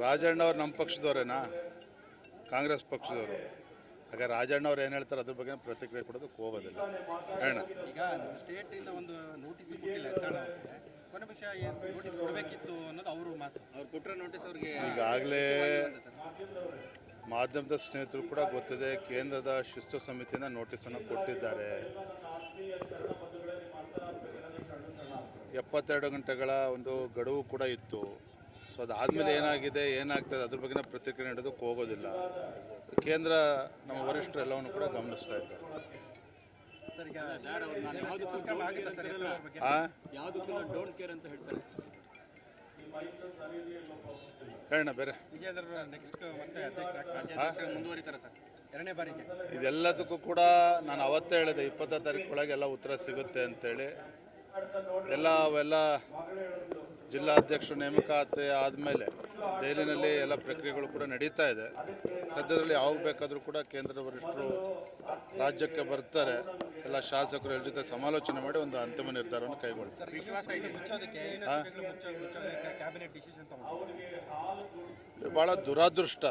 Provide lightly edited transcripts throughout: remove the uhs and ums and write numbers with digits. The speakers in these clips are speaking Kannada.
ರಾಜಣ್ಣ ಅವ್ರು ನಮ್ಮ ಪಕ್ಷದವರೇನಾ? ಕಾಂಗ್ರೆಸ್ ಪಕ್ಷದವರು. ಆಗ ರಾಜಣ್ಣ ಅವ್ರು ಏನು ಹೇಳ್ತಾರೆ ಅದ್ರ ಬಗ್ಗೆ ಪ್ರತಿಕ್ರಿಯೆ ಕೊಡೋದಕ್ಕೆ ಹೋಗೋದಿಲ್ಲ. ಹೇಳೋಣ. ಈಗ ಸ್ಟೇಟ್ ಇಂದ ಒಂದು ನೋಟಿಸ್ ಕೊಟ್ಟಿಲ್ಲ, ಕೊನೆ ಪಕ್ಷ ನೋಟಿಸ್ ಕೊಡಬೇಕಿತ್ತು ಅನ್ನೋದು ಅವರು ಮಾತು. ಅವ್ರು ಕೊಟ್ಟರೆ ನೋಟಿಸ್ ಅವ್ರಿಗೆ ಈಗಾಗಲೇ ಮಾಧ್ಯಮದ ಸ್ನೇಹಿತರು ಕೂಡ ಗೊತ್ತಿದೆ, ಕೇಂದ್ರದ ಶಿಸ್ತು ಸಮಿತಿಯಿಂದ ನೋಟಿಸನ್ನು ಕೊಟ್ಟಿದ್ದಾರೆ. 72 ಗಂಟೆಗಳ ಒಂದು ಗಡುವು ಕೂಡ ಇತ್ತು. ಸೊ ಅದಾದಮೇಲೆ ಏನಾಗ್ತದೆ ಅದ್ರ ಬಗ್ಗೆ ಪ್ರತಿಕ್ರಿಯೆ ನೀಡೋದಕ್ಕೆ ಹೋಗೋದಿಲ್ಲ. ಕೇಂದ್ರ ನಮ್ಮ ವರಿಷ್ಠರು ಎಲ್ಲವನ್ನು ಕೂಡ ಗಮನಿಸ್ತಾ ಇದ್ದಾರೆ. ಹೇಳೋಣ ಬೇರೆ. ಇದೆಲ್ಲದಕ್ಕೂ ಕೂಡ ನಾನು ಅವತ್ತೇ ಹೇಳಿದೆ, 20ನೇ ತಾರೀಕು ಒಳಗೆ ಎಲ್ಲ ಉತ್ತರ ಸಿಗುತ್ತೆ ಅಂತೇಳಿ. ಅವೆಲ್ಲ ಜಿಲ್ಲಾಧ್ಯಕ್ಷರು ನೇಮಕಾತಿ ಆದಮೇಲೆ ದೆಹಲಿನಲ್ಲಿ ಎಲ್ಲ ಪ್ರಕ್ರಿಯೆಗಳು ಕೂಡ ನಡೀತಾ ಇದೆ. ಸದ್ಯದಲ್ಲಿ ಯಾವಾಗ ಬೇಕಾದರೂ ಕೂಡ ಕೇಂದ್ರ ವರಿಷ್ಠರು ರಾಜ್ಯಕ್ಕೆ ಬರ್ತಾರೆ, ಎಲ್ಲ ಶಾಸಕರು ಎಲ್ಲ ಜೊತೆ ಸಮಾಲೋಚನೆ ಮಾಡಿ ಒಂದು ಅಂತಿಮ ನಿರ್ಧಾರವನ್ನು ಕೈಗೊಳ್ತಾರೆ. ಭಾಳ ದುರಾದೃಷ್ಟ.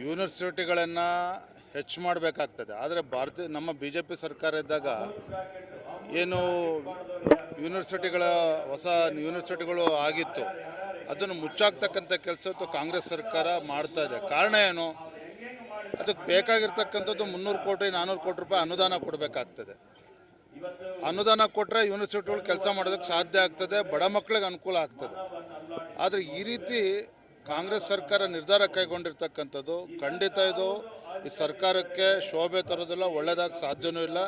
ಯೂನಿವರ್ಸಿಟಿಗಳನ್ನು ಹೆಚ್ಚು ಮಾಡಬೇಕಾಗ್ತದೆ. ಆದರೆ ನಮ್ಮ BJP ಸರ್ಕಾರ ಇದ್ದಾಗ ಏನು ಯೂನಿವರ್ಸಿಟಿಗಳ ಹೊಸ ಯೂನಿವರ್ಸಿಟಿಗಳು ಆಗಿತ್ತು, ಅದನ್ನು ಮುಚ್ಚಾಕ್ತಕ್ಕಂಥ ಕೆಲಸ ಕಾಂಗ್ರೆಸ್ ಸರ್ಕಾರ ಮಾಡ್ತಾ ಇದೆ. ಕಾರಣ ಏನು? ಅದಕ್ಕೆ ಬೇಕಾಗಿರ್ತಕ್ಕಂಥದ್ದು 300 ಕೋಟಿ 400 ಕೋಟಿ ರೂಪಾಯಿ ಅನುದಾನ ಕೊಡಬೇಕಾಗ್ತದೆ. ಅನುದಾನ ಕೊಟ್ಟರೆ ಯೂನಿವರ್ಸಿಟಿಗಳು ಕೆಲಸ ಮಾಡೋದಕ್ಕೆ ಸಾಧ್ಯ ಆಗ್ತದೆ, ಬಡ ಮಕ್ಕಳಿಗೆ ಅನುಕೂಲ ಆಗ್ತದೆ. ಆದರೆ ಈ ರೀತಿ ಕಾಂಗ್ರೆಸ್ ಸರ್ಕಾರ ನಿರ್ಧಾರ ಕೈಗೊಂಡಿರ್ತಕ್ಕಂಥದ್ದು ಖಂಡಿತ ಇದು ಈ ಸರ್ಕಾರಕ್ಕೆ ಶೋಭೆ ತರೋದಿಲ್ಲ, ಒಳ್ಳೆಯದಾಗಿ ಸಾಧ್ಯವೂ ಇಲ್ಲ.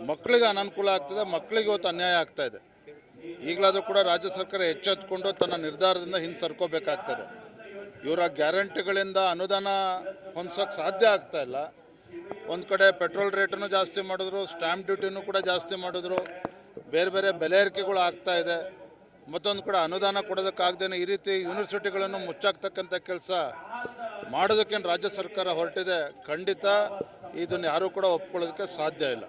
ಮಕ್ಕಳಿಗೆ ಅನನುಕೂಲ ಆಗ್ತದೆ, ಮಕ್ಕಳಿಗೆ ಇವತ್ತು ಅನ್ಯಾಯ ಆಗ್ತಾ ಇದೆ. ಈಗಲಾದರೂ ಕೂಡ ರಾಜ್ಯ ಸರ್ಕಾರ ಎಚ್ಚೆತ್ತುಕೊಂಡು ತನ್ನ ನಿರ್ಧಾರದಿಂದ ಹಿಂದೆ ಸರ್ಕೋಬೇಕಾಗ್ತದೆ. ಇವರ ಗ್ಯಾರಂಟಿಗಳಿಂದ ಅನುದಾನ ಹೊಂದೋಕ್ಕೆ ಸಾಧ್ಯ ಆಗ್ತಾ ಇಲ್ಲ. ಒಂದು ಕಡೆ ಪೆಟ್ರೋಲ್ ರೇಟನ್ನು ಜಾಸ್ತಿ ಮಾಡಿದ್ರು, ಸ್ಟ್ಯಾಂಪ್ ಡ್ಯೂಟಿನೂ ಕೂಡ ಜಾಸ್ತಿ ಮಾಡಿದ್ರು, ಬೇರೆ ಬೇರೆ ಬೆಲೆ ಏರಿಕೆಗಳು ಆಗ್ತಾ ಇದೆ. ಮತ್ತೊಂದು ಕಡೆ ಅನುದಾನ ಕೊಡೋದಕ್ಕಾಗ್ದೇನೆ ಈ ರೀತಿ ಯೂನಿವರ್ಸಿಟಿಗಳನ್ನು ಮುಚ್ಚಾಕ್ತಕ್ಕಂಥ ಕೆಲಸ ಮಾಡೋದಕ್ಕೇನು ರಾಜ್ಯ ಸರ್ಕಾರ ಹೊರಟಿದೆ. ಖಂಡಿತ ಇದನ್ನು ಯಾರೂ ಕೂಡ ಒಪ್ಕೊಳ್ಳೋದಕ್ಕೆ ಸಾಧ್ಯ ಇಲ್ಲ.